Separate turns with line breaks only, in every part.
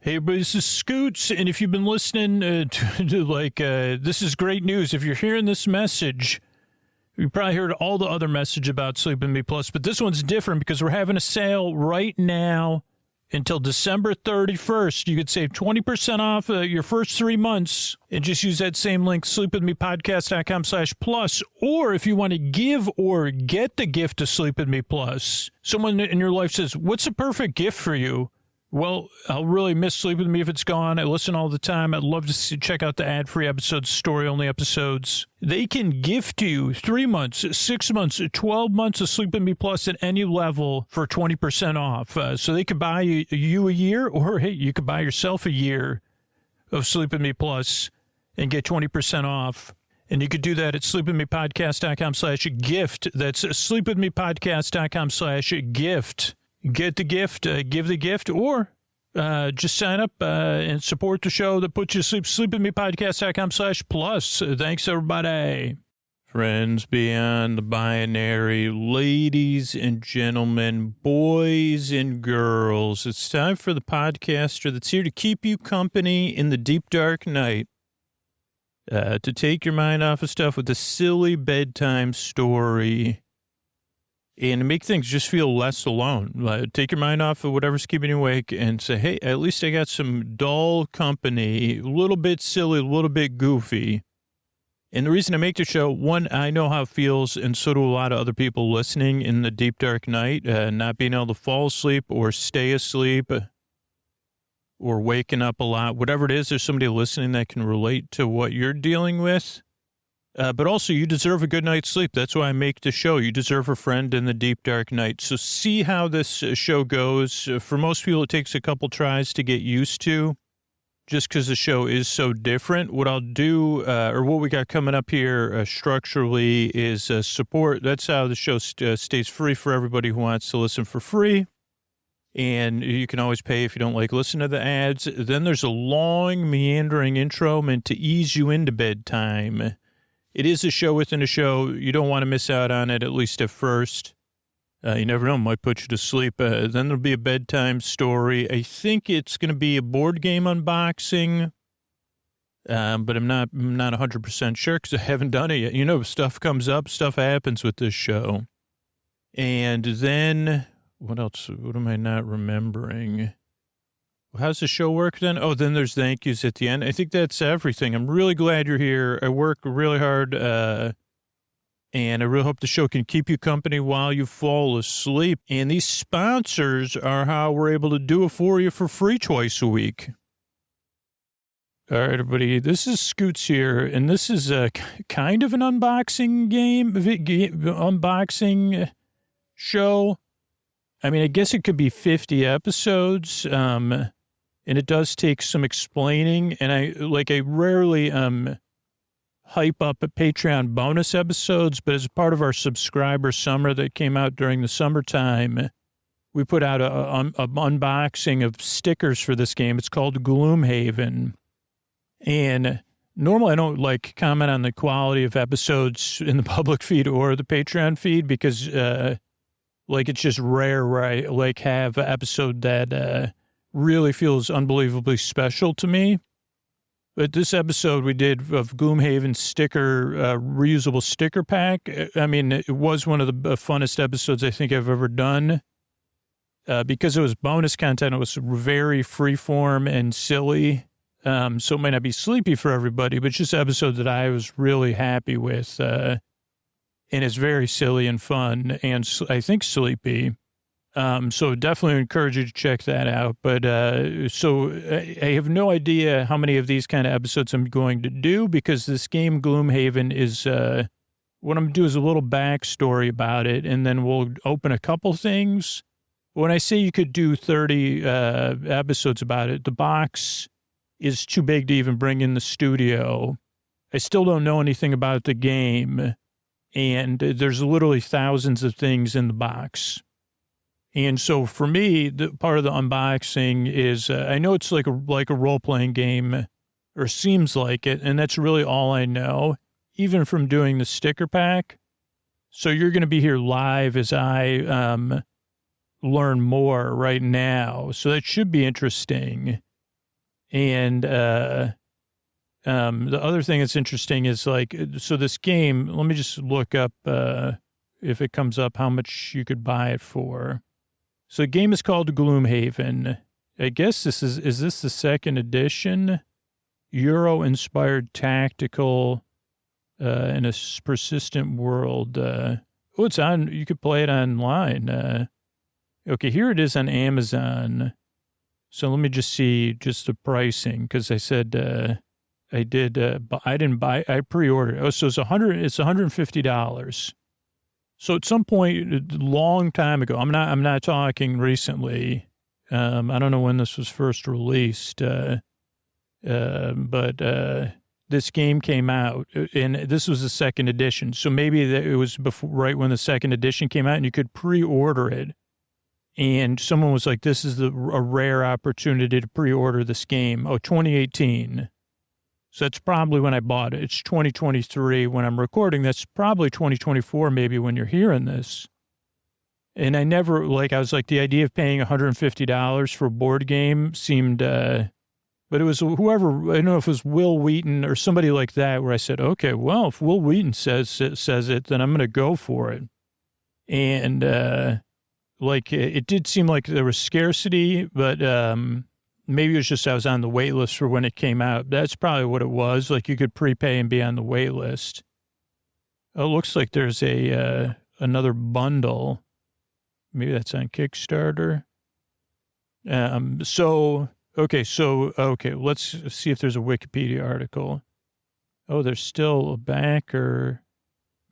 Hey, everybody, this is Scoots, and if you've been listening this is great news. If you're hearing this message, you probably heard all the other message about Sleep With Me Plus, but this one's different because we're having a sale right now until December 31st. You could save 20% off your first 3 months and just use that same link, sleepwithmepodcast.com/plus, or if you want to give or get the gift to Sleep With Me Plus, someone in your life says, what's the perfect gift for you? Well, I'll really miss Sleep With Me if it's gone. I listen all the time. I'd love to check out the ad-free episodes, story-only episodes. They can gift you 3 months, 6 months, 12 months of Sleep With Me Plus at any level for 20% off. So they could buy you a year, or, hey, you could buy yourself a year of Sleep With Me Plus and get 20% off. And you could do that at sleepwithmepodcast.com/gift. That's sleepwithmepodcast.com/gift. Get the gift, give the gift, or just sign up and support the show that puts you to sleep. Sleepwithmepodcast.com/plus. Thanks, everybody. Friends beyond the binary, ladies and gentlemen, boys and girls, it's time for the podcaster that's here to keep you company in the deep, dark night, to take your mind off of stuff with a silly bedtime story, and to make things just feel less alone. Take your mind off of whatever's keeping you awake and say, hey, at least I got some dull company, a little bit silly, a little bit goofy. And the reason I make the show, one, I know how it feels, and so do a lot of other people listening in the deep, dark night, not being able to fall asleep or stay asleep or waking up a lot. Whatever it is, there's somebody listening that can relate to what you're dealing with. But also, you deserve a good night's sleep. That's why I make the show. You deserve a friend in the deep, dark night. So see how this show goes. For most people, it takes a couple tries to get used to, just because the show is so different. What I'll do, or what we got coming up here structurally, is support. That's how the show stays free for everybody who wants to listen for free. And you can always pay if you don't like listening to the ads. Then there's a long, meandering intro meant to ease you into bedtime. It is a show within a show. You don't want to miss out on it, at least at first. You never know, it might put you to sleep. Then there'll be a bedtime story. I think it's going to be a board game unboxing, but I'm not 100% sure because I haven't done it yet. You know, stuff comes up, stuff happens with this show. And then, what else? What am I not remembering? How's the show work then? Oh, then there's thank yous at the end. I think that's everything. I'm really glad you're here. I work really hard, and I really hope the show can keep you company while you fall asleep. And these sponsors are how we're able to do it for you for free twice a week. All right, everybody, this is Scoots here, and this is a kind of an unboxing unboxing show. I mean, I guess it could be 50 episodes, and it does take some explaining, and I rarely hype up Patreon bonus episodes, but as part of our subscriber summer that came out during the summertime, we put out a unboxing of stickers for this game. It's called Gloomhaven, and normally I don't comment on the quality of episodes in the public feed or the Patreon feed because it's just rare where I have an episode that really feels unbelievably special to me. But this episode we did of Gloomhaven sticker, reusable sticker pack. I mean, it was one of the funnest episodes I think I've ever done. Because it was bonus content, it was very freeform and silly. So it might not be sleepy for everybody, but it's just an episode that I was really happy with. And it's very silly and fun and I think sleepy. So definitely encourage you to check that out. But so I have no idea how many of these kind of episodes I'm going to do because this game Gloomhaven is what I'm going to do is a little backstory about it, and then we'll open a couple things. When I say you could do 30 episodes about it, the box is too big to even bring in the studio. I still don't know anything about the game, and there's literally thousands of things in the box. And so for me, the part of the unboxing is, I know it's like a role-playing game, or seems like it, and that's really all I know, even from doing the sticker pack. So you're going to be here live as I learn more right now. So that should be interesting. And the other thing that's interesting is like, so this game, let me just look up if it comes up how much you could buy it for. So the game is called Gloomhaven. I guess this is this the second edition? Euro-inspired tactical in a persistent world. It's on, you could play it online. Okay, here it is on Amazon. So let me just see just the pricing, because I said I didn't buy, I pre-ordered. Oh, so it's $150. So at some point, a long time ago, I'm not talking recently. I don't know when this was first released, but this game came out, and this was the second edition. So maybe it was before, right when the second edition came out, and you could pre-order it. And someone was like, "This is a rare opportunity to pre-order this game." Oh, 2018. So that's probably when I bought it. It's 2023 when I'm recording. That's probably 2024 maybe when you're hearing this. And I never, I was like, the idea of paying $150 for a board game seemed, but it was whoever, I don't know if it was Will Wheaton or somebody like that, where I said, okay, well, if Will Wheaton says it, then I'm going to go for it. And, it did seem like there was scarcity, but, maybe it was just I was on the wait list for when it came out. That's probably what it was. Like you could prepay and be on the wait list. Oh, it looks like there's another bundle. Maybe that's on Kickstarter. Okay, let's see if there's a Wikipedia article. Oh, there's still a backer,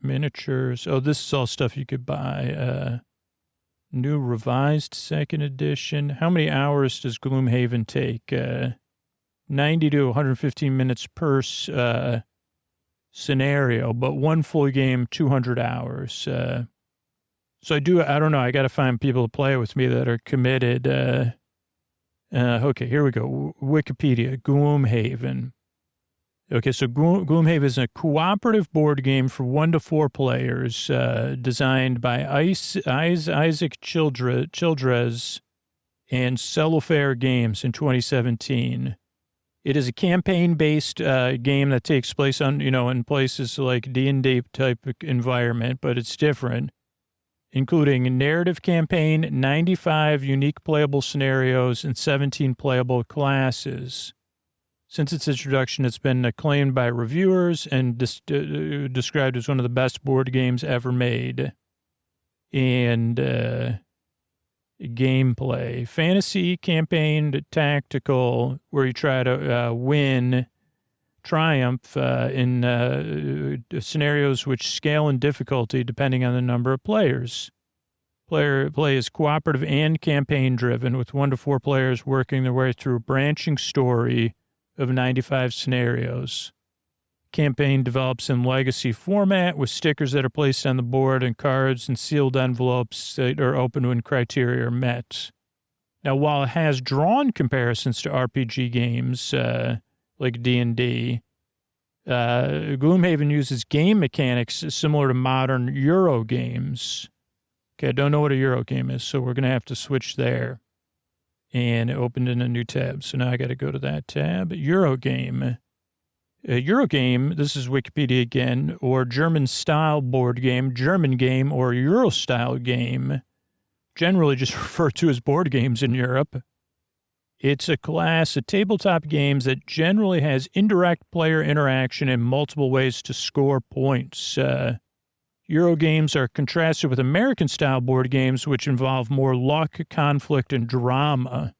miniatures. Oh, this is all stuff you could buy. New revised second edition. How many hours does Gloomhaven take? 90 to 115 minutes per scenario, but one full game, 200 hours. So I don't know. I got to find people to play with me that are committed. Okay, here we go. Wikipedia, Gloomhaven. Okay, so Gloomhaven is a cooperative board game for 1 to 4 players, designed by Isaac Childress and Cellofair Games in 2017. It is a campaign-based game that takes place in places like D&D type environment, but it's different, including a narrative campaign, 95 unique playable scenarios, and 17 playable classes. Since its introduction, it's been acclaimed by reviewers and described as one of the best board games ever made. And gameplay, fantasy, campaign, tactical, where you try to triumph in scenarios which scale in difficulty depending on the number of players. Play is cooperative and campaign-driven, with 1 to 4 players working their way through a branching story of 95 scenarios. Campaign develops in legacy format with stickers that are placed on the board and cards and sealed envelopes that are open when criteria are met. Now, while it has drawn comparisons to RPG games like D&D, Gloomhaven uses game mechanics similar to modern Euro games. Okay, I don't know what a Euro game is, so we're going to have to switch there. And it opened in a new tab. So now I got to go to that tab. Eurogame. Eurogame, this is Wikipedia again, or German-style board game, German game, or Euro-style game, generally just referred to as board games in Europe. It's a class of tabletop games that generally has indirect player interaction and multiple ways to score points. Euro games are contrasted with American-style board games, which involve more luck, conflict, and drama.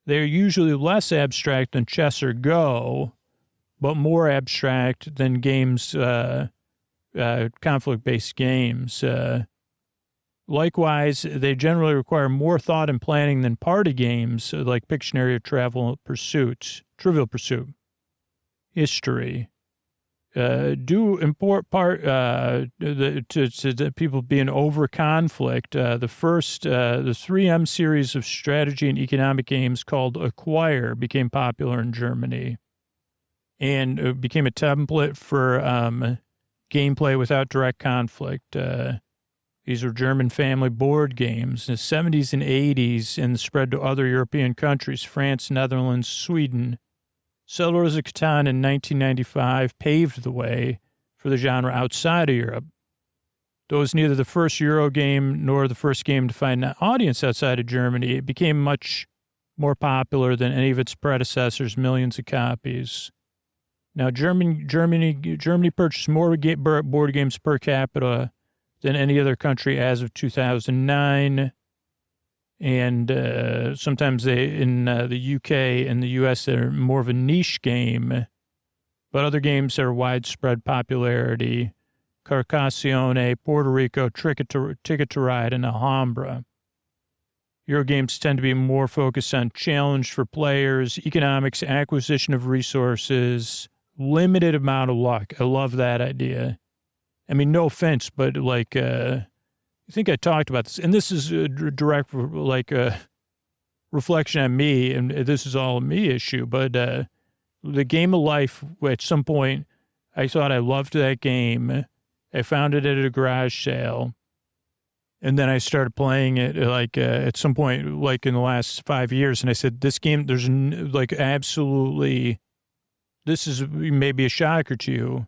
They're usually less abstract than chess or Go, but more abstract than games, conflict-based games. Likewise, they generally require more thought and planning than party games like Pictionary or Trivial Pursuit. History. Due in part to the people being over conflict, the 3M series of strategy and economic games called Acquire became popular in Germany and became a template for gameplay without direct conflict. These were German family board games in the 70s and 80s and spread to other European countries, France, Netherlands, Sweden. Settlers of Catan in 1995 paved the way for the genre outside of Europe. Though it was neither the first Euro game nor the first game to find an audience outside of Germany, it became much more popular than any of its predecessors, millions of copies. Now, Germany purchased more board games per capita than any other country as of 2009. And sometimes in the UK and the US, they're more of a niche game. But other games are widespread popularity. Carcassonne, Puerto Rico, Ticket to Ride, and Alhambra. Eurogames tend to be more focused on challenge for players, economics, acquisition of resources, limited amount of luck. I love that idea. I mean, no offense, but I think I talked about this, and this is a direct, reflection on me, and this is all a me issue, but the game of life, at some point, I thought I loved that game. I found it at a garage sale. And then I started playing it at some point, in the last 5 years. And I said, this game, there's absolutely, this is maybe a shocker to you,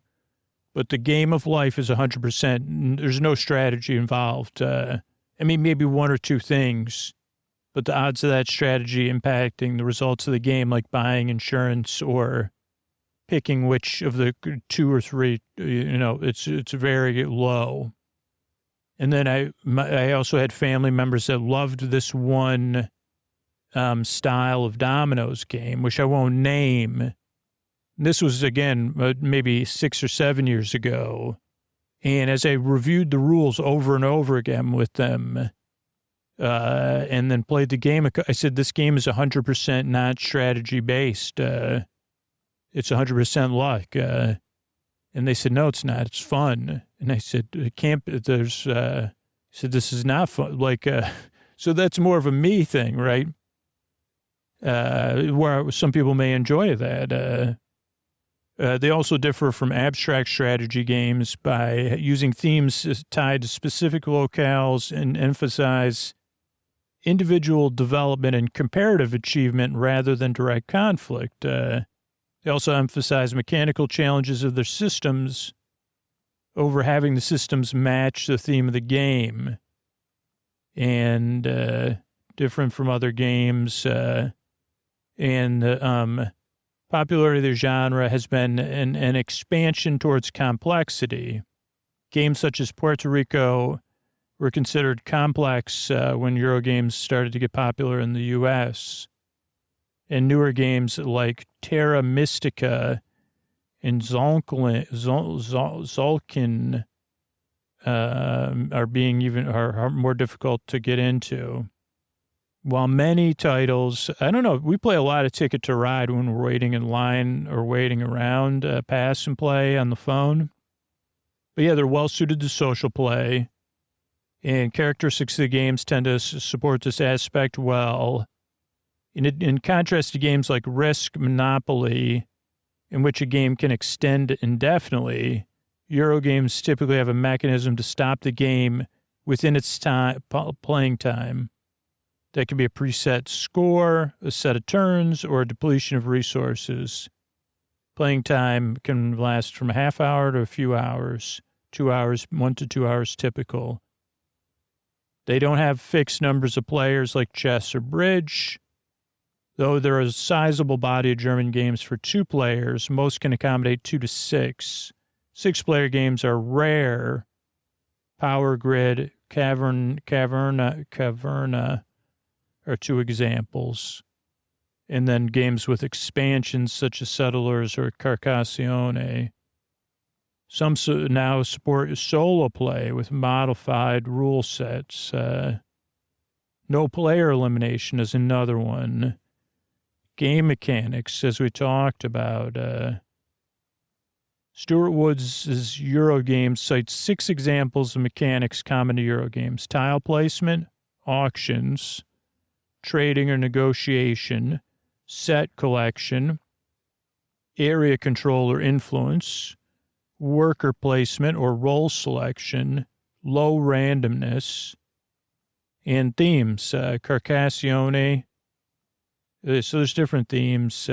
but the game of life is 100%. There's no strategy involved. Maybe one or two things, but the odds of that strategy impacting the results of the game, like buying insurance or picking which of the two or three, it's very low. And then I also had family members that loved this one style of dominoes game, which I won't name. This was, again, maybe 6 or 7 years ago. And as I reviewed the rules over and over again with them, and then played the game, I said, this game is 100% not strategy-based. It's 100% luck. And they said, no, it's not. It's fun. And I said, it can't, I said, this is not fun. So that's more of a me thing, right? Where some people may enjoy that. They also differ from abstract strategy games by using themes tied to specific locales and emphasize individual development and comparative achievement rather than direct conflict. They also emphasize mechanical challenges of their systems over having the systems match the theme of the game. And different from other games. Popularity of the genre has been an expansion towards complexity. Games such as Puerto Rico were considered complex when Eurogames started to get popular in the U.S., and newer games like Terra Mystica and Zolkin are more difficult to get into. While many titles, I don't know, we play a lot of Ticket to Ride when we're waiting in line or waiting around, pass and play on the phone. But yeah, they're well suited to social play, and characteristics of the games tend to support this aspect well. In contrast to games like Risk, Monopoly, in which a game can extend indefinitely, Eurogames typically have a mechanism to stop the game within its playing time. That can be a preset score, a set of turns, or a depletion of resources. Playing time can last from a half hour to a few hours, 2 hours, 1 to 2 hours typical. They don't have fixed numbers of players like chess or bridge. Though there is a sizable body of German games for 2 players, most can accommodate 2 to 6. 6-player games are rare. Power Grid, Caverna are 2 examples. And then games with expansions such as Settlers or Carcassonne. Some now support solo play with modified rule sets. No player elimination is another one. Game mechanics, as we talked about. Stuart Woods' Eurogames cites 6 examples of mechanics common to Eurogames: tile placement, auctions, trading or negotiation, set collection, area control or influence, worker placement or role selection, low randomness, and themes. Carcassione. So there's different themes.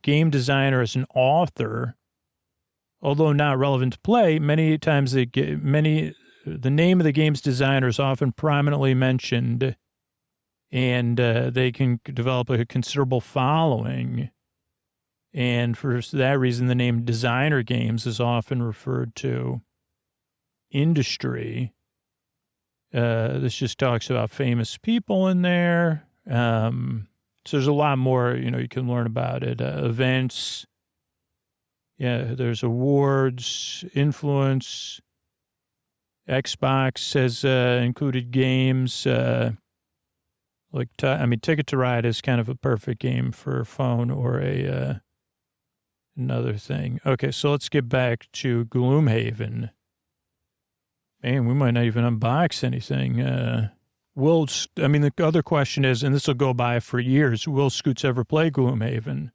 Game designer as an author, although not relevant to play. Many times the name of the game's designer is often prominently mentioned, and they can develop a considerable following. And for that reason, the name designer games is often referred to. Industry. This just talks about famous people in there. So there's a lot more, you can learn about it. Events. Yeah, there's awards, influence. Xbox has included games. Ticket to Ride is kind of a perfect game for a phone or another thing. Okay, so let's get back to Gloomhaven. Man, we might not even unbox anything. The other question is, and this will go by for years, will Scoots ever play Gloomhaven?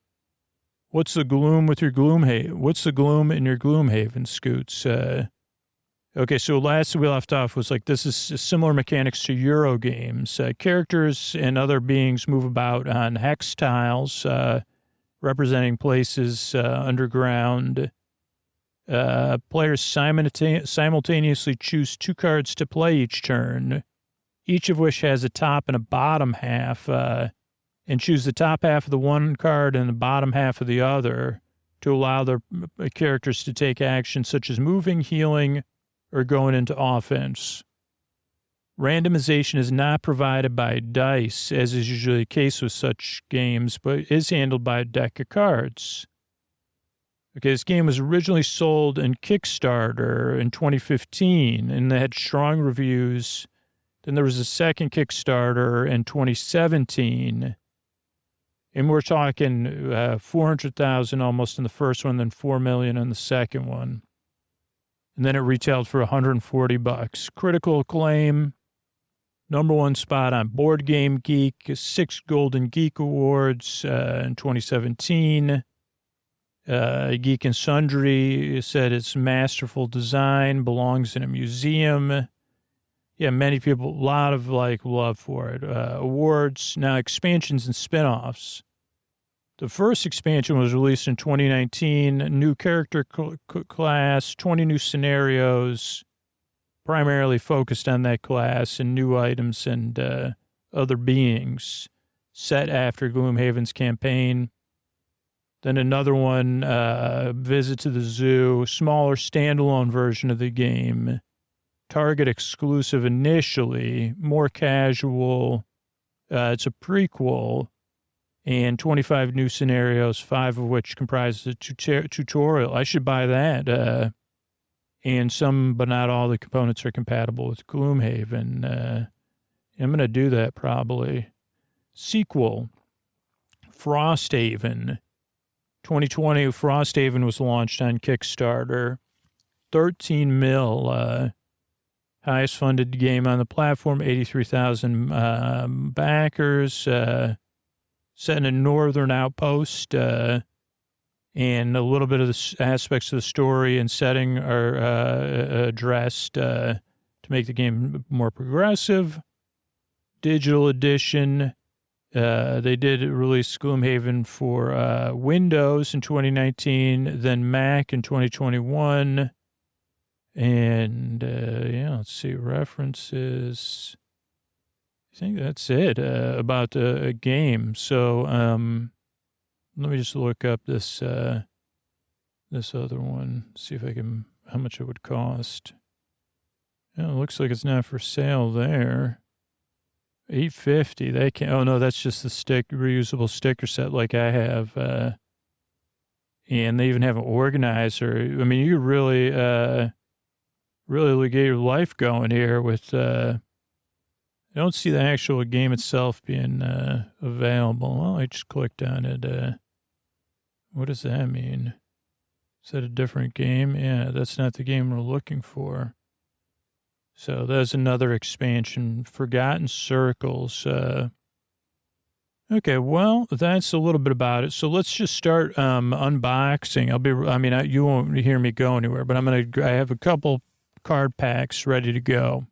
What's the gloom with your Gloomhaven? What's the gloom in your Gloomhaven, Scoots? Okay, so last we left off was this is similar mechanics to Euro games. Characters and other beings move about on hex tiles, representing places underground. Players simultaneously choose 2 cards to play each turn, each of which has a top and a bottom half, and choose the top half of the one card and the bottom half of the other to allow their characters to take action such as moving, healing, or going into offense. Randomization is not provided by dice, as is usually the case with such games, but is handled by a deck of cards. Okay, this game was originally sold in Kickstarter in 2015, and they had strong reviews. Then there was a second Kickstarter in 2017, and we're talking 400,000 almost in the first one, then 4 million in the second one. And then it retailed for $140. Critical acclaim, #1 spot on Board Game Geek, 6 Golden Geek Awards in 2017. Geek and Sundry said it's masterful design, belongs in a museum. Yeah, many people, a lot of love for it. Awards, now expansions and spinoffs. The first expansion was released in 2019, new character class, 20 new scenarios, primarily focused on that class, and new items and other beings set after Gloomhaven's campaign. Then another one, Visit to the Zoo, smaller standalone version of the game, Target exclusive initially, more casual. It's a prequel. And 25 new scenarios, 5 of which comprise a tutorial. I should buy that. And some, but not all the components are compatible with Gloomhaven. I'm going to do that probably. Sequel, Frosthaven. 2020, Frosthaven was launched on Kickstarter. 13 mil, highest funded game on the platform, 83,000 backers. Set in a northern outpost, and a little bit of the aspects of the story and setting are addressed to make the game more progressive. Digital edition, they did release Gloomhaven for Windows in 2019, then Mac in 2021. And, let's see, references. I think that's it about a game. So let me just look up this other one, see if I can, how much it would cost. It looks like it's not for sale there. $850. They can. Oh no, that's just the reusable sticker set like I have. And they even have an organizer. I mean, you really get your life going here with. I don't see the actual game itself being available. Well, I just clicked on it. What does that mean? Is that a different game? Yeah, that's not the game we're looking for. So there's another expansion, Forgotten Circles. Okay, well, that's a little bit about it. So let's just start unboxing. You won't hear me go anywhere, but I have a couple card packs ready to go.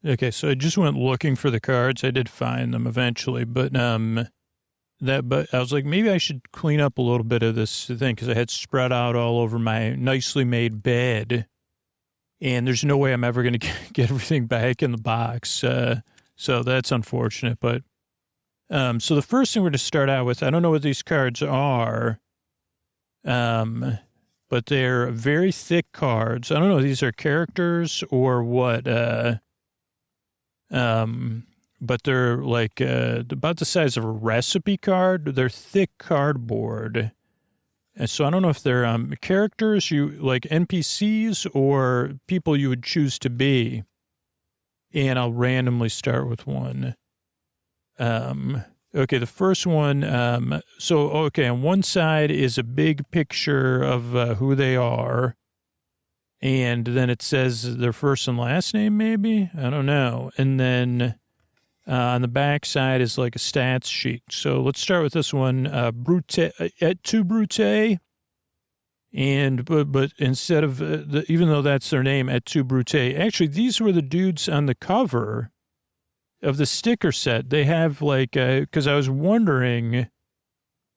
Okay, so I just went looking for the cards. I did find them eventually, but I was like, maybe I should clean up a little bit of this thing because I had spread out all over my nicely made bed, and there's no way I'm ever going to get everything back in the box. So that's unfortunate. But so the first thing we're going to start out with, I don't know what these cards are, but they're very thick cards. I don't know if these are characters or what. But they're like about the size of a recipe card. They're thick cardboard. And so I don't know if they're characters, you like NPCs or people you would choose to be. And I'll randomly start with one. Okay, the first one. Okay, on one side is a big picture of who they are. And then it says their first and last name, maybe? I don't know. And then on the back side is like a stats sheet. So let's start with this one, Brute, et tu Brute. And, but instead of, even though that's their name, et tu Brute, actually, these were the dudes on the cover of the sticker set. They have like, because I was wondering,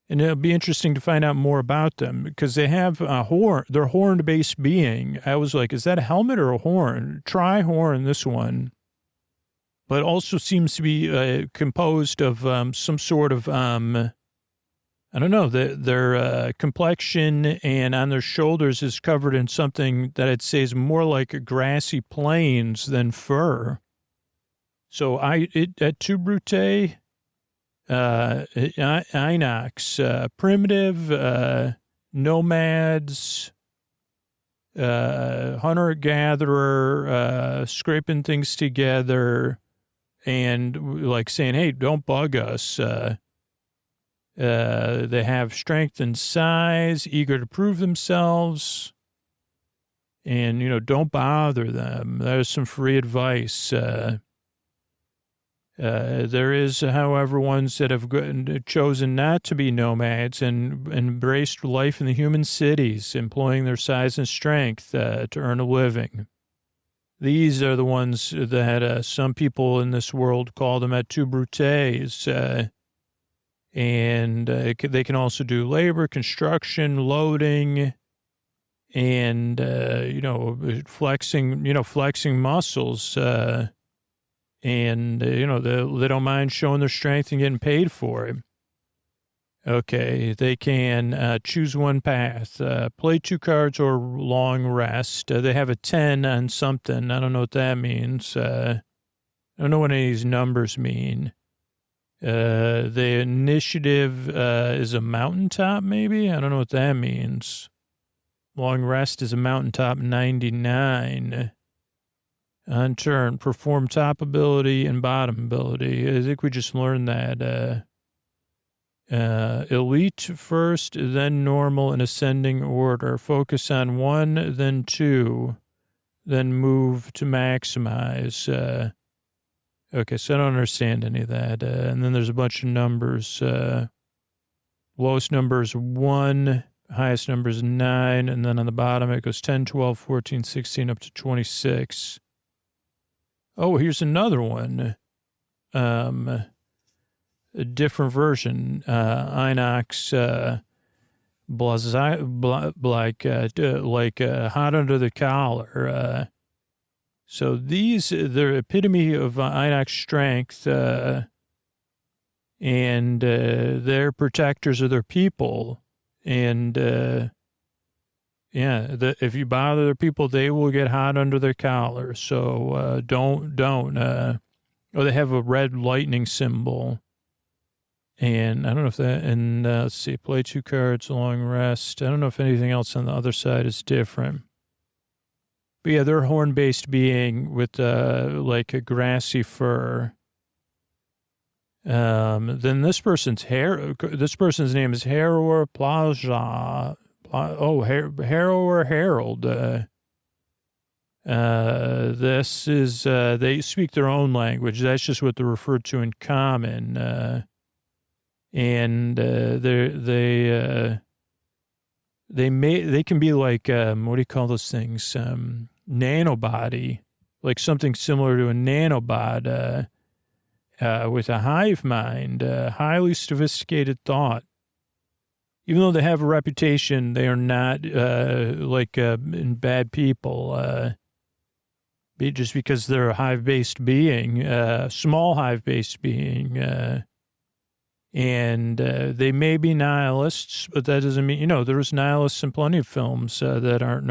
and it'll be interesting to find out more about them because they have a horn. They're horn-based being. I was like, is that a helmet or a horn? Tri-horn, this one. But also seems to be composed of some sort of, I don't know, their complexion and on their shoulders is covered in something that I'd say is more like grassy plains than fur. So at Tu Brute, Inox, primitive, nomads, hunter-gatherer, scraping things together and like saying, hey, don't bug us. They have strength and size, eager to prove themselves, and, don't bother them. There's some free advice. There is, however, ones that have chosen not to be nomads and embraced life in the human cities, employing their size and strength to earn a living. These are the ones that some people in this world call them et tu brutes, and they can also do labor, construction, loading, and flexing muscles. And, they don't mind showing their strength and getting paid for it. Okay, they can choose one path, play 2 cards or long rest. They have a 10 on something. I don't know what that means. I don't know what any of these numbers mean. The initiative is a mountaintop, maybe? I don't know what that means. Long rest is a mountaintop 99. On turn, perform top ability and bottom ability. I think we just learned that. Elite first, then normal in ascending order. Focus on 1, then 2, then move to maximize. Okay, so I don't understand any of that. And then there's a bunch of numbers. Lowest number is 1, highest number is 9, and then on the bottom it goes 10, 12, 14, 16, up to 26. Oh, here's another one. A different version. Inox, like hot under the collar. So they're epitome of Inox strength, and they're protectors of their people. And if you bother their people, they will get hot under their collar. So don't. They have a red lightning symbol. And I don't know if that, and let's see, play 2 cards, long rest. I don't know if anything else on the other side is different. But yeah, they're a horn-based being with like a grassy fur. Then this person's name is Harrower Plaza. Harrower Herald. This is, they speak their own language. That's just what they're referred to in common. And they can be like, what do you call those things? nanobody, like something similar to a nanobot with a hive mind, highly sophisticated thought. Even though they have a reputation, they are not bad people. Just because they're a hive-based being, small hive-based being, and they may be nihilists, but that doesn't mean, there's nihilists in plenty of films that aren't,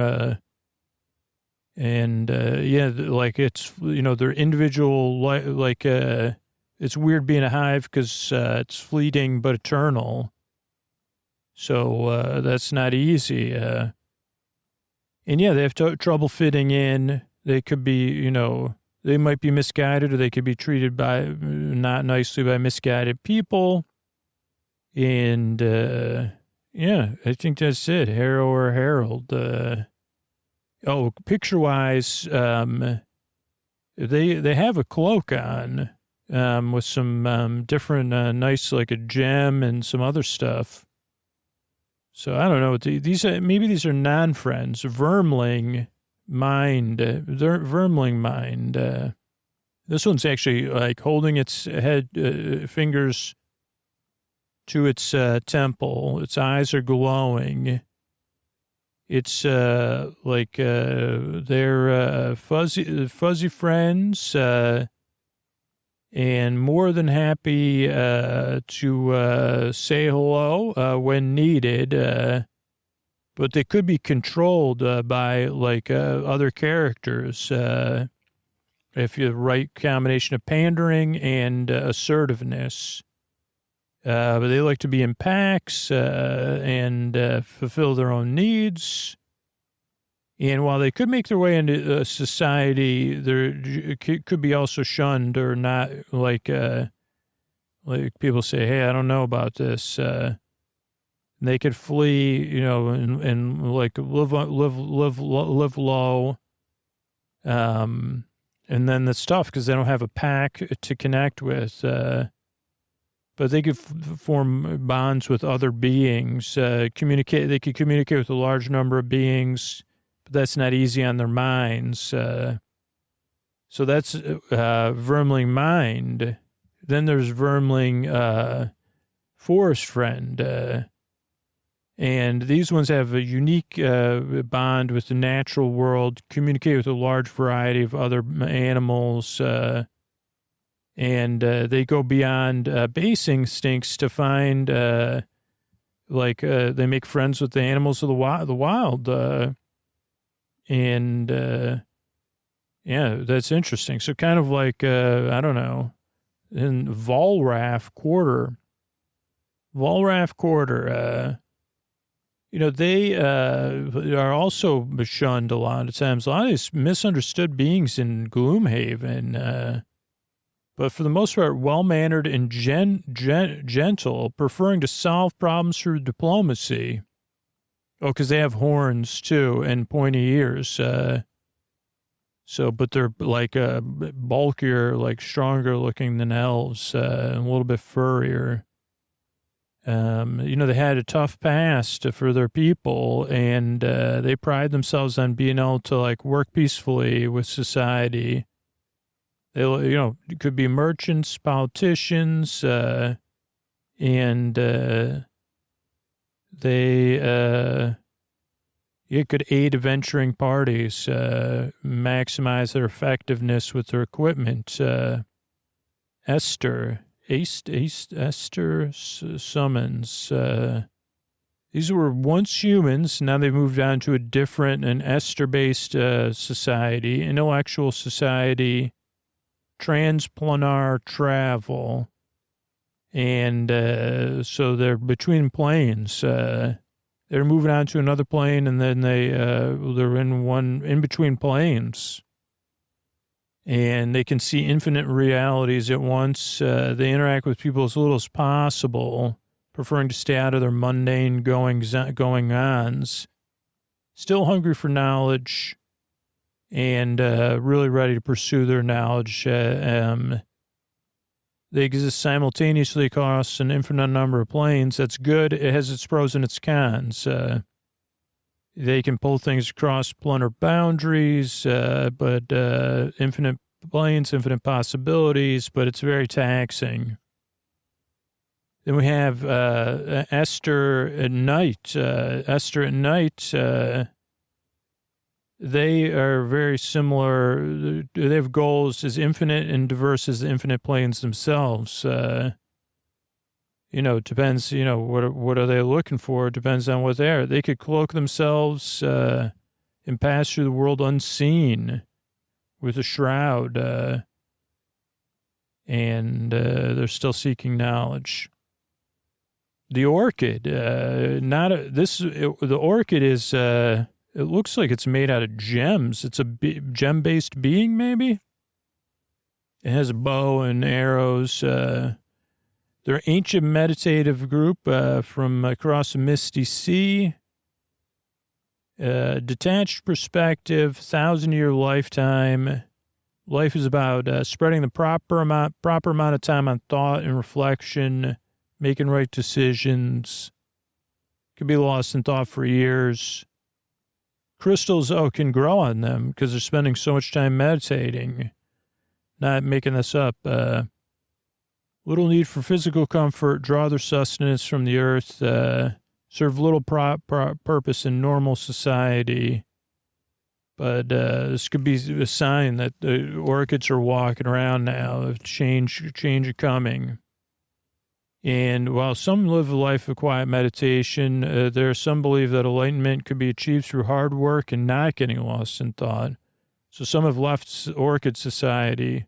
like it's, they're individual, it's weird being a hive because it's fleeting but eternal. So that's not easy. And yeah, they have trouble fitting in. They could be, they might be misguided, or they could be treated not nicely by misguided people. And, I think that's it. Harrow or Harold. Picture-wise, they have a cloak on with some different, nice, like a gem and some other stuff. So I don't know. Maybe these are non-friends. Vermling mind. Vermling mind. This one's actually like holding its fingers to its temple. Its eyes are glowing. It's they're fuzzy friends, and more than happy to say hello when needed. But they could be controlled by other characters if you have the right combination of pandering and assertiveness. But they like to be in packs and fulfill their own needs. And while they could make their way into society, they could be also shunned or not, like people say, hey, I don't know about this. They could flee, and like live low. And then it's tough because they don't have a pack to connect with. But they could form bonds with other beings, communicate. They could communicate with a large number of beings, but that's not easy on their minds. So that's Vermling mind. Then there's Vermling forest friend. And these ones have a unique bond with the natural world, communicate with a large variety of other animals, and they go beyond base instincts to find, they make friends with the animals of the wild. That's interesting. So kind of like, I don't know, in Volrath Quarter, they are also shunned a lot of times. A lot of these misunderstood beings in Gloomhaven, but for the most part, well-mannered and gentle, preferring to solve problems through diplomacy. Oh, because they have horns, too, and pointy ears. But they're bulkier, stronger looking than elves, and a little bit furrier. They had a tough past for their people, and they pride themselves on being able to, work peacefully with society. They, it could be merchants, politicians, and it could aid adventuring parties, maximize their effectiveness with their equipment. Esther summons. These were once humans. Now they've moved on to a different and Esther-based society, intellectual society, transplanar travel. And so they're between planes. They're moving on to another plane, and then they're in between planes. And they can see infinite realities at once. They interact with people as little as possible, preferring to stay out of their mundane going-ons. Still hungry for knowledge, and really ready to pursue their knowledge. They exist simultaneously across an infinite number of planes. That's good. It has its pros and its cons. They can pull things across planar boundaries, but infinite planes, infinite possibilities, but it's very taxing. Then we have Esther at night. Esther at night, they are very similar. They have goals as infinite and diverse as the infinite planes themselves. Depends, what are they looking for? Depends on what they are. They could cloak themselves and pass through the world unseen with a shroud, and they're still seeking knowledge. The orchid, the orchid is, it looks like it's made out of gems. It's a gem-based being, maybe? It has a bow and arrows. They're an ancient meditative group from across the misty sea. Detached perspective, 1,000-year lifetime. Life is about spreading the proper amount of time on thought and reflection, making right decisions. Could be lost in thought for years. Crystals, can grow on them because they're spending so much time meditating. Not making this up. Little need for physical comfort, draw their sustenance from the earth, serve little purpose in normal society. But this could be a sign that the orchids are walking around now, of change coming. And while some live a life of quiet meditation, there are some believe that enlightenment could be achieved through hard work and not getting lost in thought. So some have left orchid society,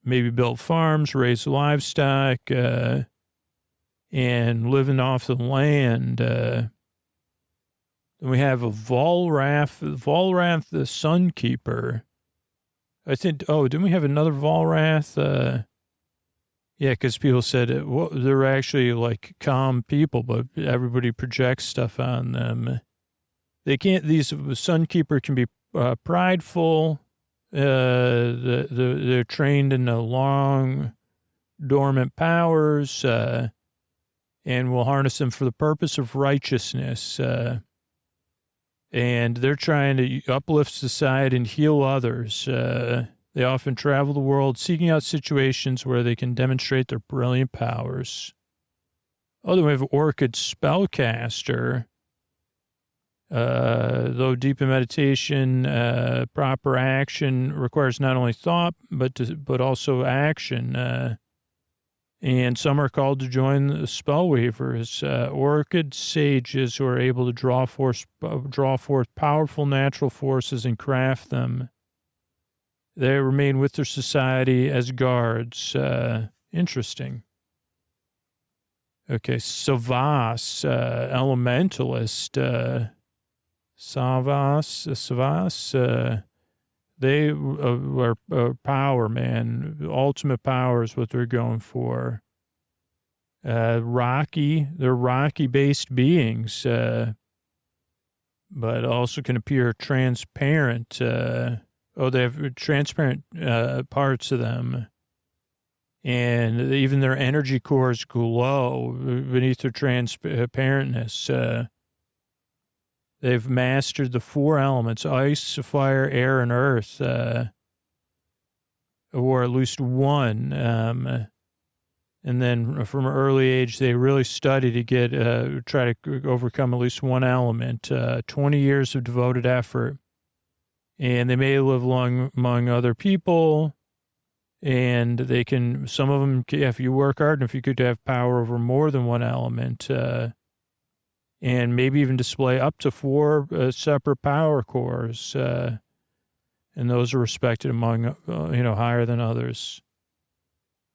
maybe built farms, raised livestock, and living off the land. Then we have a Volrath the Sunkeeper. I think, didn't we have another Volrath? Yeah, because people said they're actually like calm people, but everybody projects stuff on them. These Sunkeeper can be prideful. They're trained in the long, dormant powers, and will harness them for the purpose of righteousness. And they're trying to uplift society and heal others. They often travel the world seeking out situations where they can demonstrate their brilliant powers. Then we have Orchid Spellcaster. Though deep in meditation, proper action requires not only thought, but also action. And some are called to join the Spellweavers, orchid sages who are able to draw forth powerful natural forces and craft them. They remain with their society as guards. Interesting. Okay, Savas, elementalist. Savas. They are power, man. Ultimate power is what they're going for. They're rocky-based beings, but also can appear transparent. They have transparent parts of them. And even their energy cores glow beneath their transparentness. They've mastered the four elements, ice, fire, air, and earth, or at least one. And then from an early age, they really study to try to overcome at least one element. 20 years of devoted effort. And they may live long among other people. And some of them, if you work hard, and if you could have power over more than one element, and maybe even display up to 4 separate power cores. And those are respected among, higher than others.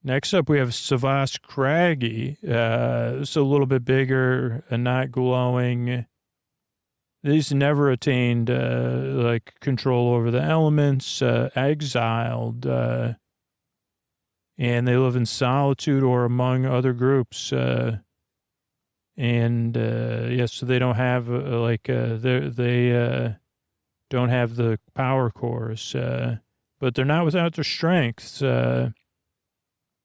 Next up, we have Savas Craggy. It's a little bit bigger and not glowing. These never attained, control over the elements, exiled, and they live in solitude or among other groups, so they don't have they don't have the power cores, but they're not without their strengths. They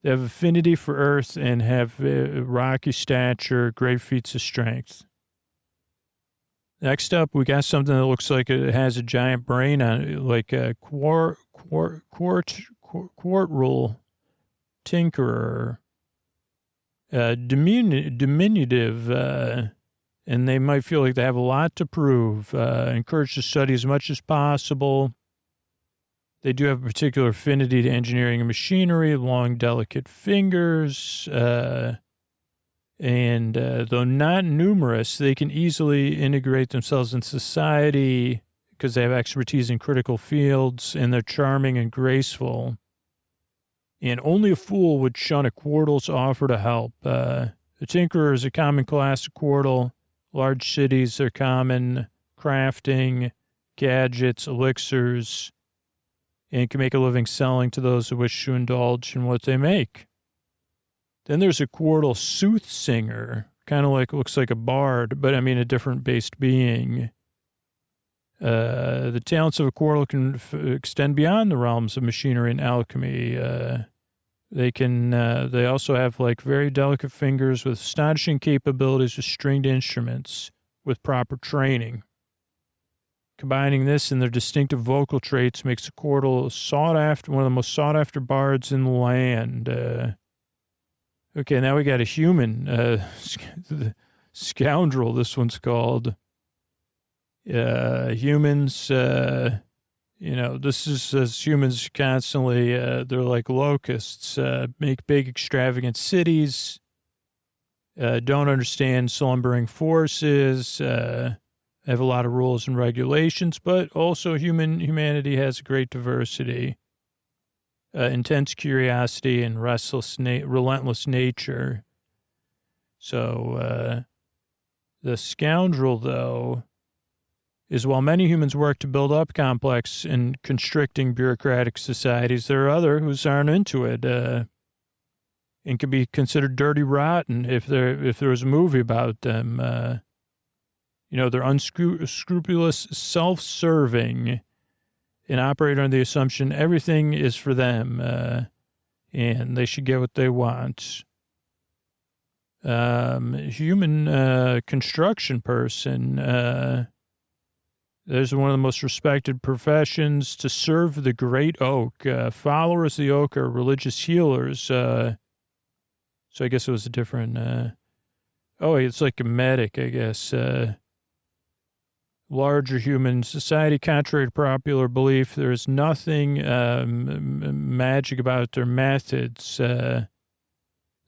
have affinity for earth and have rocky stature, great feats of strength. Next up, we got something that looks like it has a giant brain on it, like a quartral tinkerer, diminutive, and they might feel like they have a lot to prove. Encouraged to study as much as possible. They do have a particular affinity to engineering and machinery, long, delicate fingers, and though not numerous, they can easily integrate themselves in society because they have expertise in critical fields, and they're charming and graceful. And only a fool would shun a quartle's offer to help. The tinkerer is a common class of quartle. Large cities are common, crafting, gadgets, elixirs, and can make a living selling to those who wish to indulge in what they make. Then there's a quartle soothsinger, kind of like, looks like a bard, but I mean a different based being. The talents of a quartle can extend beyond the realms of machinery and alchemy. They also have like very delicate fingers with astonishing capabilities with stringed instruments with proper training. Combining this and their distinctive vocal traits makes a quartle one of the most sought after bards in the land. Okay, now we got a human, scoundrel, this one's called. Humans, this is as humans constantly, they're like locusts, make big, extravagant cities, don't understand slumbering forces, have a lot of rules and regulations, but also humanity has a great diversity. Intense curiosity and relentless nature. So, the scoundrel, though, is while many humans work to build up complex and constricting bureaucratic societies, there are others who aren't into it, and can be considered dirty rotten if there was a movie about them. They're unscrupulous, self-serving, and operate on the assumption everything is for them, and they should get what they want. Human construction person. There's one of the most respected professions to serve the great oak. Followers of the oak are religious healers. So I guess it was a different... it's like a medic, I guess. Larger human society, contrary to popular belief, there is nothing magic about their methods. The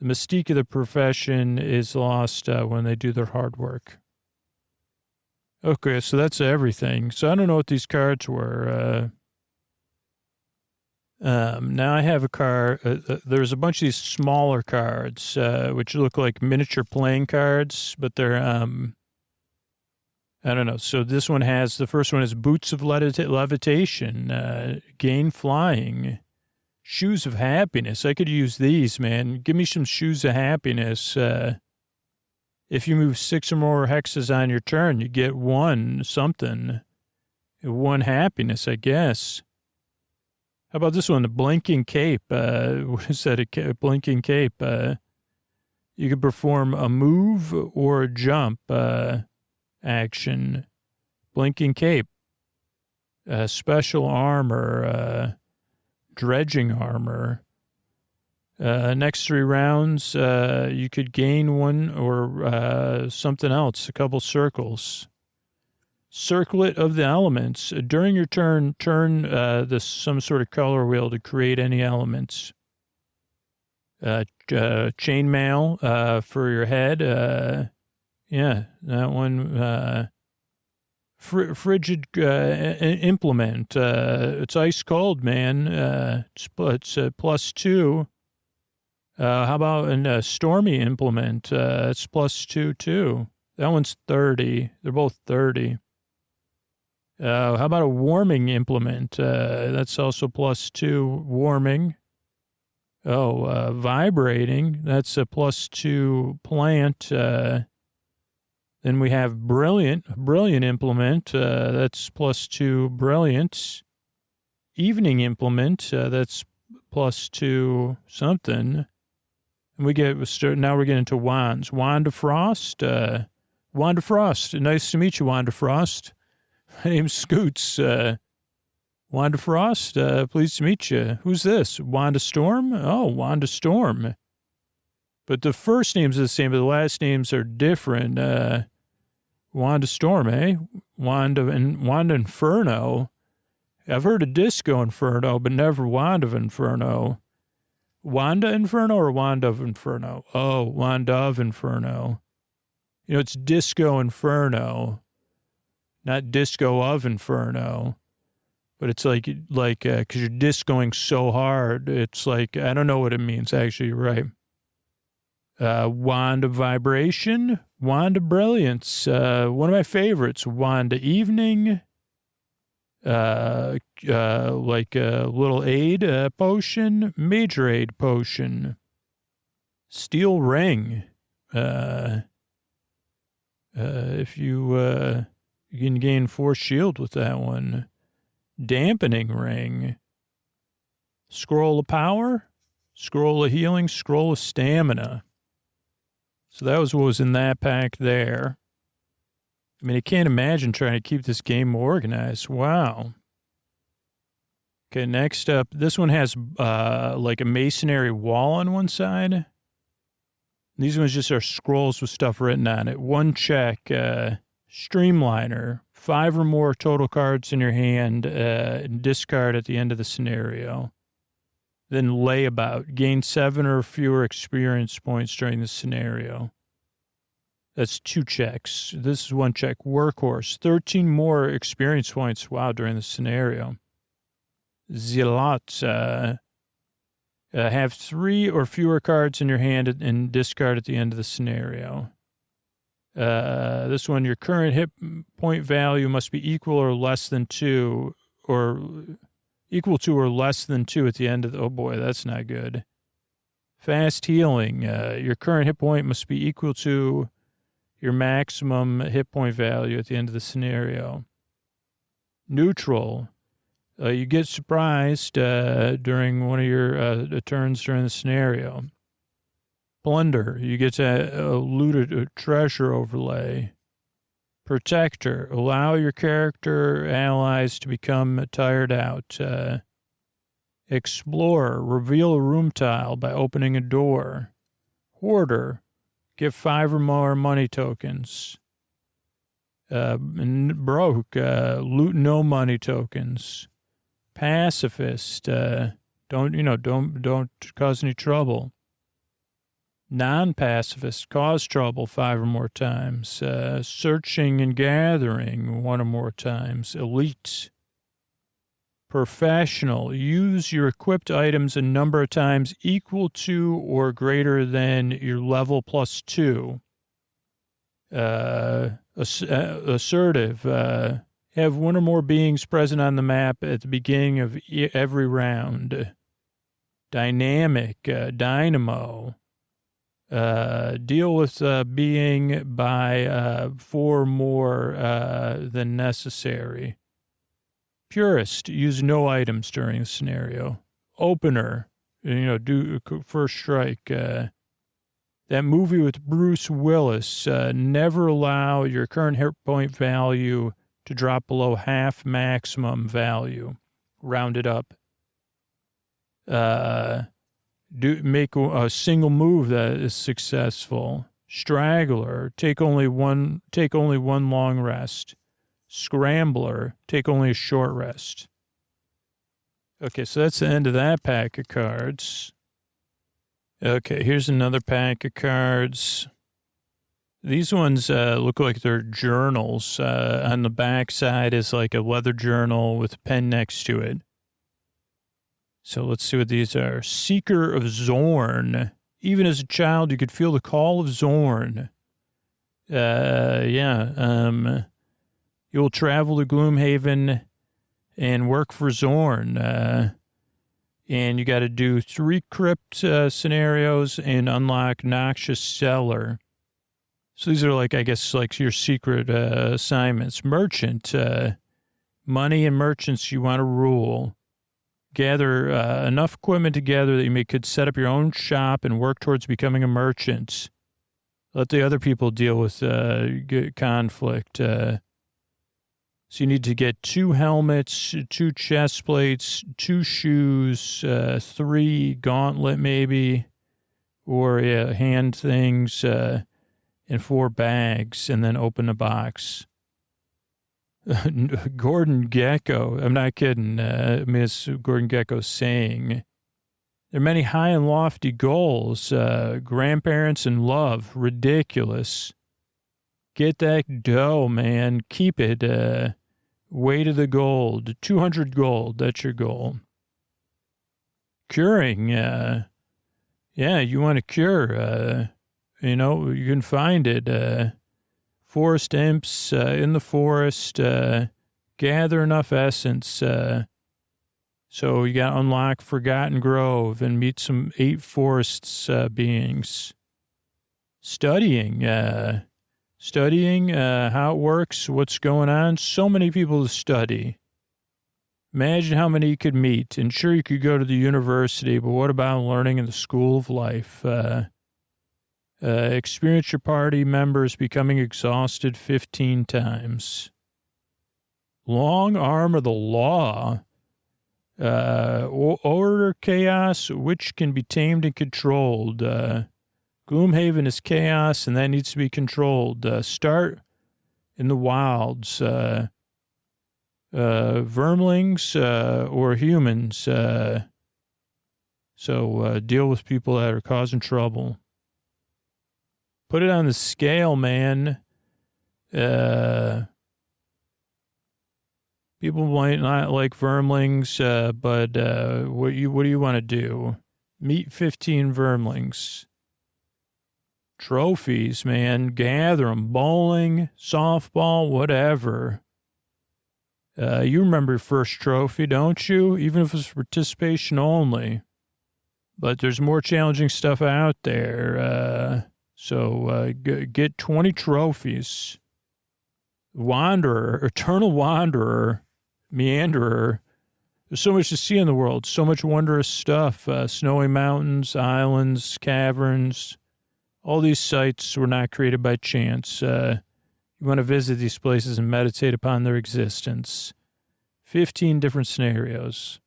mystique of the profession is lost when they do their hard work. Okay, so that's everything. So I don't know what these cards were. Now I have a card. There's a bunch of these smaller cards, which look like miniature playing cards, but they're... I don't know. So this one the first one is boots of levitation, gain flying, shoes of happiness. I could use these, man. Give me some shoes of happiness. If you move 6 or more hexes on your turn, you get one happiness, I guess. How about this one? The blinking cape. What is that? A blinking cape. You could perform a move or a jump, action, blinking cape, special armor, dredging armor. Next 3 rounds, you could gain one or something else, a couple circles. Circlet of the elements. During your turn some sort of color wheel to create any elements. Chainmail for your head. Yeah, that one. Frigid implement. It's ice cold, man. It's +2. How about a stormy implement? It's +2 too. That one's 30. They're both 30. How about a warming implement? That's also +2 warming. Vibrating. That's a +2 plant. Then we have brilliant implement. That's +2 brilliance. Evening implement. That's +2 something. And now we're getting into wands. Wand of frost. Wanda Frost. Nice to meet you, Wanda Frost. My name's Scoots. Wanda Frost, pleased to meet you. Who's this? Wanda Storm? Oh, Wanda Storm. But the first names are the same, but the last names are different. Wanda Storm, eh? Wanda Inferno. I've heard of Disco Inferno, but never Wanda of Inferno. Wanda Inferno or Wanda of Inferno? Oh, Wanda of Inferno. You know, it's Disco Inferno, not Disco of Inferno. But it's like, because you're discoing so hard. It's like, I don't know what it means, actually, you're right. Wanda Vibration, Wanda Brilliance, one of my favorites, Wanda Evening, like a little aid potion, major aid potion, Steel Ring, if you can gain 4 shield with that one. Dampening Ring, Scroll of Power, Scroll of Healing, Scroll of Stamina. So that was what was in that pack there. I mean, I can't imagine trying to keep this game organized. Wow. Okay, next up, this one has like a masonry wall on one side. These ones just are scrolls with stuff written on it. 1 check, Streamliner. 5 or more total cards in your hand, discard at the end of the scenario. Then Layabout. Gain 7 or fewer experience points during the scenario. That's 2 checks. This is 1 check. Workhorse. 13 more experience points, wow, during the scenario. Zealot. Have 3 or fewer cards in your hand and discard at the end of the scenario. This one, your current hit point value must be equal or less than 2, or equal to or less than 2 at the end of the, oh boy, that's not good. Fast healing, your current hit point must be equal to your maximum hit point value at the end of the scenario. Neutral, you get surprised during one of your turns during the scenario. Plunder, you get to loot a treasure overlay. Protector, allow your character allies to become tired out. Explorer, reveal a room tile by opening a door. Hoarder, get 5 or more money tokens. Broke, loot no money tokens. Pacifist, don't cause any trouble. Non-pacifist, cause trouble 5 or more times. Searching and gathering 1 or more times. Elite. Professional, use your equipped items a number of times equal to or greater than your level plus 2. Assertive, have 1 or more beings present on the map at the beginning of every round. Dynamic, dynamo. Deal with being by 4 more than necessary. Purist, use no items during the scenario. Opener, do first strike. That movie with Bruce Willis, never allow your current hit point value to drop below half maximum value. Round it up. Make a single move that is successful. Straggler, take only one long rest. Scrambler, take only a short rest. Okay, so that's the end of that pack of cards. Okay, here's another pack of cards. These ones look like they're journals. On the back side is like a leather journal with a pen next to it. So let's see what these are. Seeker of Zorn. Even as a child, you could feel the call of Zorn. You'll travel to Gloomhaven and work for Zorn. And you got to do 3 crypt scenarios and unlock Noxious Cellar. So these are like, I guess, like your secret assignments. Merchant. Money and merchants you want to rule. Gather enough equipment together that you could set up your own shop and work towards becoming a merchant. Let the other people deal with conflict. So you need to get 2 helmets, 2 chest plates, 2 shoes, 3 gauntlet maybe, or hand things, and 4 bags, and then open a box. Gordon Gekko, I'm not kidding, Miss Gordon Gekko saying, there are many high and lofty goals, grandparents and love, ridiculous. Get that dough, man, keep it, way to the gold, 200 gold, that's your goal. Curing, yeah, you want to cure, you can find it, forest imps in the forest, gather enough essence, so you got to unlock Forgotten Grove and meet some 8 forests beings. Studying how it works, what's going on. So many people to study. Imagine how many you could meet. And sure, you could go to the university, but what about learning in the school of life? Experience your party members becoming exhausted 15 times. Long arm of the law. Order chaos, which can be tamed and controlled. Gloomhaven is chaos, and that needs to be controlled. Start in the wilds. Vermlings or humans. So deal with people that are causing trouble. Put it on the scale, man. People might not like vermlings, but what do you want to do? Meet 15 vermlings. Trophies, man. Gather them. Bowling, softball, whatever. You remember your first trophy, don't you? Even if it's participation only. But there's more challenging stuff out there. So get 20 trophies. Wanderer, eternal wanderer, meanderer. There's so much to see in the world, so much wondrous stuff. Snowy mountains, islands, caverns. All these sites were not created by chance. You want to visit these places and meditate upon their existence. 15 different scenarios.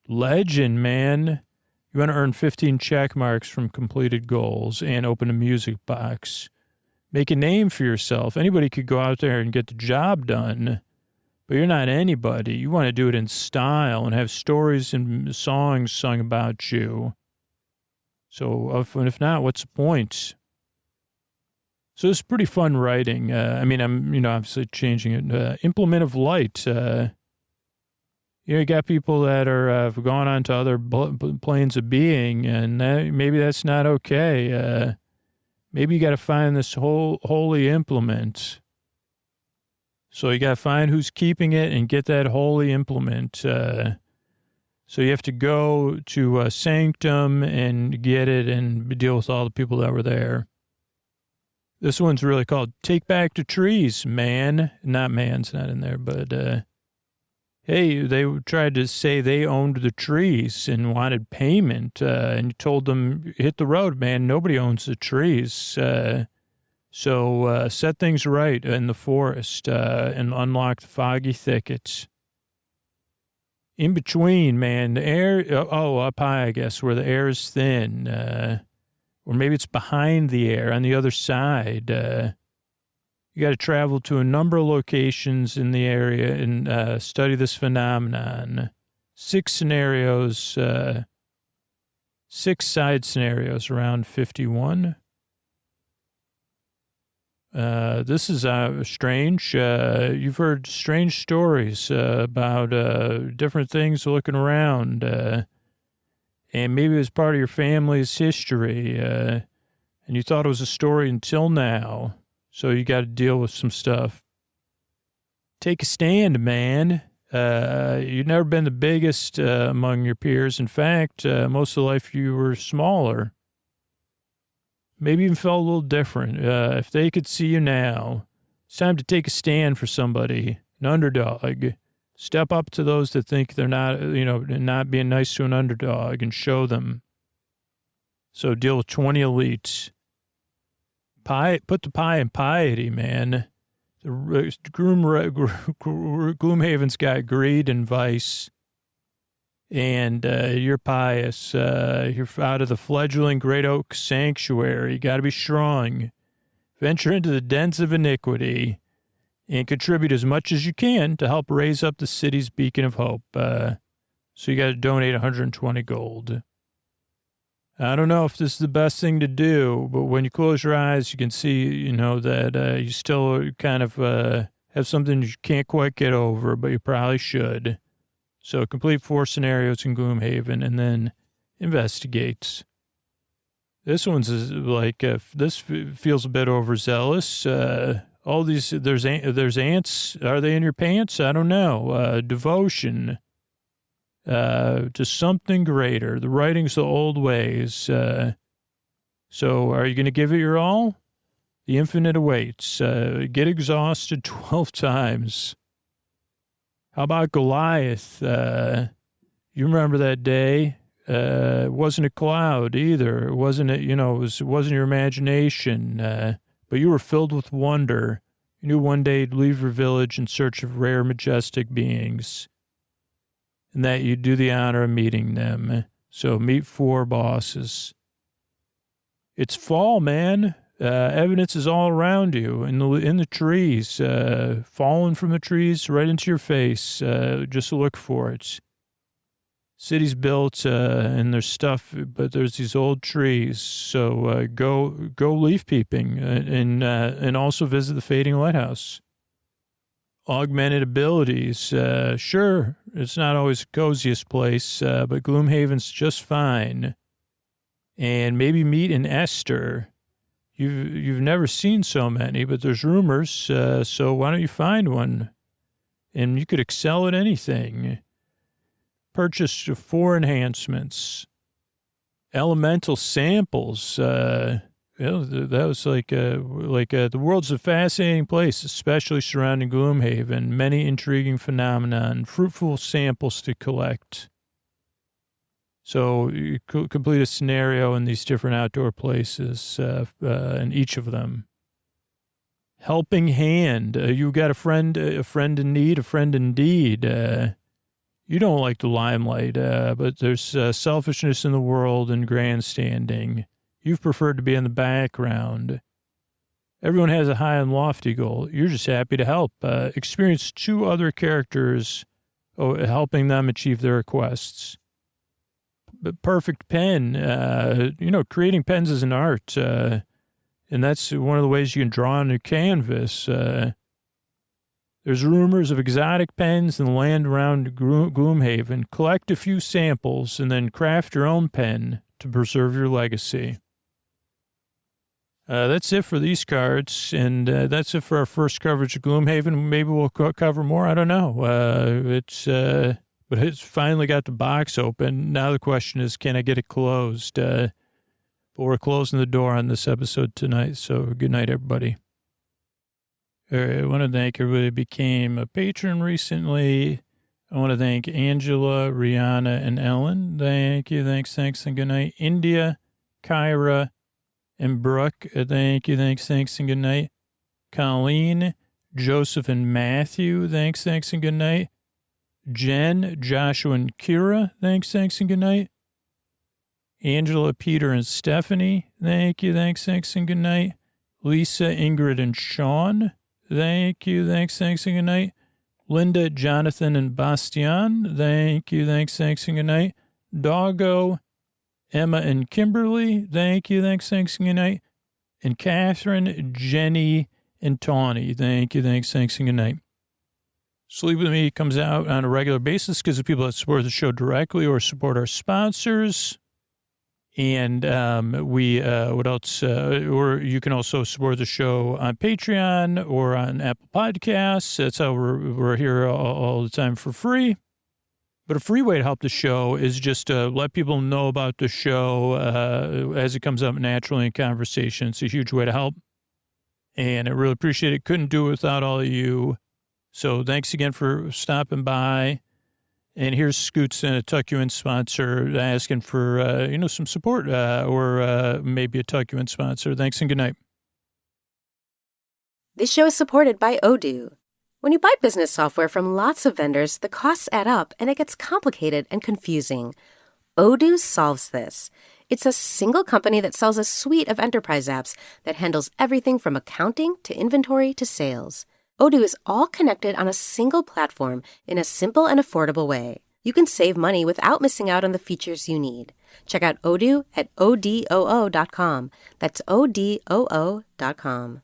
Legend, man. You want to earn 15 check marks from completed goals and open a music box. Make a name for yourself. Anybody could go out there and get the job done, but you're not anybody. You want to do it in style and have stories and songs sung about you. So if not, what's the point? So it's pretty fun writing. I'm obviously changing it. Implement of light. You got people that are have gone on to other planes of being, and maybe that's not okay. Maybe you got to find this holy implement. So you got to find who's keeping it and get that holy implement. So you have to go to Sanctum and get it and deal with all the people that were there. This one's really called Take Back the Trees, man. Not man's not in there, but hey, they tried to say they owned the trees and wanted payment, and you told them, hit the road, man. Nobody owns the trees. So set things right in the forest and unlock the foggy thickets. In between, man, the air, up high, I guess, where the air is thin, or maybe it's behind the air on the other side. You got to travel to a number of locations in the area and study this phenomenon. 6 scenarios, 6 side scenarios around 51. This is strange. You've heard strange stories about different things looking around, and maybe it was part of your family's history, and you thought it was a story until now. So you got to deal with some stuff. Take a stand, man. You've never been the biggest among your peers. In fact, most of life you were smaller. Maybe even felt a little different. If they could see you now, it's time to take a stand for somebody, an underdog. Step up to those that think they're not, not being nice to an underdog and show them. So deal with 20 elites. Put the pie in piety, man. Gloomhaven's got greed and vice, and you're pious. You're out of the fledgling Great Oak Sanctuary. You got to be strong. Venture into the dens of iniquity and contribute as much as you can to help raise up the city's beacon of hope. So you got to donate 120 gold. I don't know if this is the best thing to do, but when you close your eyes, you can see, that you still kind of have something you can't quite get over, but you probably should. So complete 4 scenarios in Gloomhaven and then investigate. This one's this feels a bit overzealous. All these, there's ants. Are they in your pants? I don't know. Devotion. To something greater. The writing's the old ways. So are you going to give it your all? The infinite awaits. Get exhausted 12 times. How about Goliath? You remember that day? It wasn't a cloud either. It wasn't, it wasn't your imagination. But you were filled with wonder. You knew one day you'd leave your village in search of rare, majestic beings. And that you do the honor of meeting them. So meet 4 bosses. It's fall, man. Evidence is all around you in the trees, falling from the trees right into your face. Just look for it. City's built and there's stuff, but there's these old trees. So go leaf peeping and also visit the Fading Lighthouse. Augmented abilities. Sure, it's not always the coziest place, but Gloomhaven's just fine. And maybe meet an Esther. You've never seen so many, but there's rumors, so why don't you find one? And you could excel at anything. Purchase 4 enhancements. Elemental samples. That was the world's a fascinating place, especially surrounding Gloomhaven. Many intriguing phenomena and fruitful samples to collect. So you complete a scenario in these different outdoor places, in each of them. Helping hand. You got a friend in need, a friend indeed. You don't like the limelight, but there's selfishness in the world and grandstanding. You've preferred to be in the background. Everyone has a high and lofty goal. You're just happy to help. Experience 2 other characters helping them achieve their requests. Perfect pen. Creating pens is an art. And that's one of the ways you can draw on a canvas. There's rumors of exotic pens in the land around Gloomhaven. Collect a few samples and then craft your own pen to preserve your legacy. That's it for these cards, and that's it for our first coverage of Gloomhaven. Maybe we'll cover more. I don't know. But it's finally got the box open. Now the question is, can I get it closed? But we're closing the door on this episode tonight, so good night, everybody. I want to thank everybody who became a patron recently. I want to thank Angela, Rihanna, and Ellen. Thank you, thanks, and good night. India, Kyra, and Brooke. Thank you, thanks, and good night. Colleen, Joseph, and Matthew. Thanks, and good night. Jen, Joshua, and Kira. Thanks, and good night. Angela, Peter, and Stephanie. Thank you, thanks, and good night. Lisa, Ingrid, and Sean. Thank you, thanks, and good night. Linda, Jonathan, and Bastian. Thank you, thanks, and good night. Doggo, Emma, and Kimberly. Thank you, thanks, and good night. And Catherine, Jenny, and Tawny. Thank you, thanks, and good night. Sleep With Me comes out on a regular basis because of people that support the show directly or support our sponsors. And what else? Or you can also support the show on Patreon or on Apple Podcasts. That's how we're here all the time for free. But a free way to help the show is just to let people know about the show as it comes up naturally in conversation. It's a huge way to help. And I really appreciate it. Couldn't do it without all of you. So thanks again for stopping by. And here's Scoots, a Tuck You In sponsor, asking for, some support or maybe a Tuck You In sponsor. Thanks and good night.
This show is supported by Odoo. When you buy business software from lots of vendors, the costs add up and it gets complicated and confusing. Odoo solves this. It's a single company that sells a suite of enterprise apps that handles everything from accounting to inventory to sales. Odoo is all connected on a single platform in a simple and affordable way. You can save money without missing out on the features you need. Check out Odoo at odoo.com. That's odoo.com.